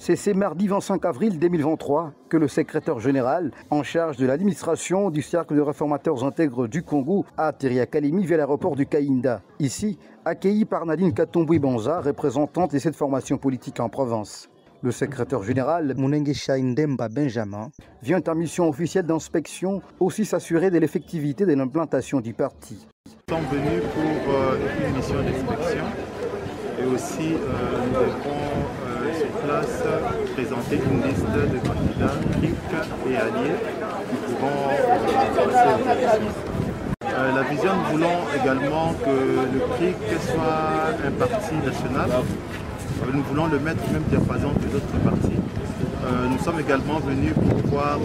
C'est ce mardi 25 avril 2023 que le secrétaire général en charge de l'administration du Cercle de réformateurs intègres du Congo a atterri à Kalemi via l'aéroport du Kainda. Ici, accueilli par Nadine Katomboué-Banza, représentante de cette formation politique en province. Le secrétaire général, Munengesha Ndemba Benjamin, vient en mission officielle d'inspection aussi s'assurer de l'effectivité de l'implantation du parti. Nous sommes venus pour une mission d'inspection et aussi nous devons sur place présenter une liste de candidats CRIC et alliés qui pourront passer aux élections. La vision, nous voulons également que le CRIC soit un parti national. Nous voulons le mettre au même diapason que d'autres partis. Nous sommes également venus pour voir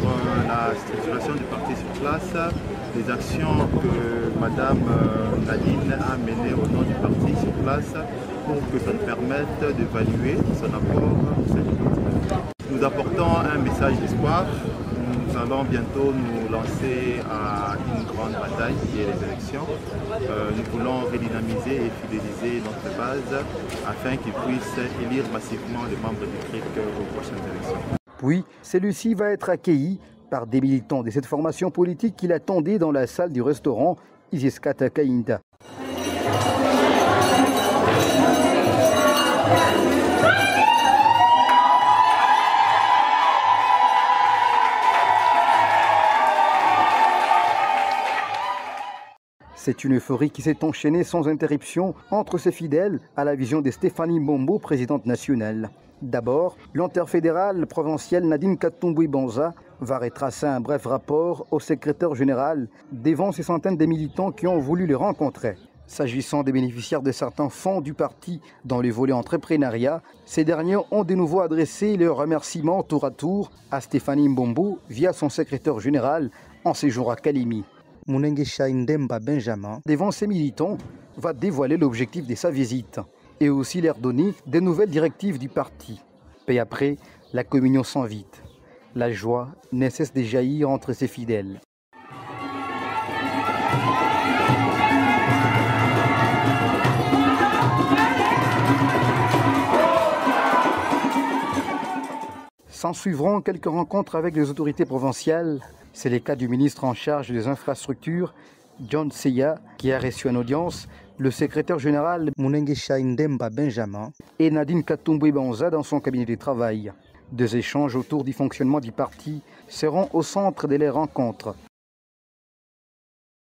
la structuration du parti sur place, les actions que Madame Nadine a menées au nom du parti sur place pour que ça nous permette d'évaluer son apport au sein du parti. Nous apportons un message d'espoir. Nous allons bientôt nous lancer à une grande bataille qui est les élections. Nous voulons redynamiser et fidéliser notre base afin qu'ils puissent élire massivement les membres du CRIC aux prochaines élections. Puis, celui-ci va être accueilli par des militants de cette formation politique qui l'attendaient dans la salle du restaurant Isiskata Kainda. C'est une euphorie qui s'est enchaînée sans interruption entre ses fidèles à la vision de Stéphanie Mbombo, présidente nationale. D'abord, l'interfédérale provinciale Nadine Katomboué-Banza va retracer un bref rapport au secrétaire général devant ces centaines de militants qui ont voulu le rencontrer. S'agissant des bénéficiaires de certains fonds du parti dans le volet entrepreneuriat, ces derniers ont de nouveau adressé leurs remerciements tour à tour à Stéphanie Mbombo via son secrétaire général en séjour à Kalemi. Munengesha Ndemba Benjamin, devant ses militants, va dévoiler l'objectif de sa visite et aussi leur donner des nouvelles directives du parti. Puis après, la communion s'invite. La joie ne cesse de jaillir entre ses fidèles. S'en suivront quelques rencontres avec les autorités provinciales. C'est le cas du ministre en charge des infrastructures, John Seya, qui a reçu en audience le secrétaire général Munengesha Ndemba Benjamin et Nadine Katomboué-Banza dans son cabinet de travail. Deux échanges autour du fonctionnement du parti seront au centre de les rencontres.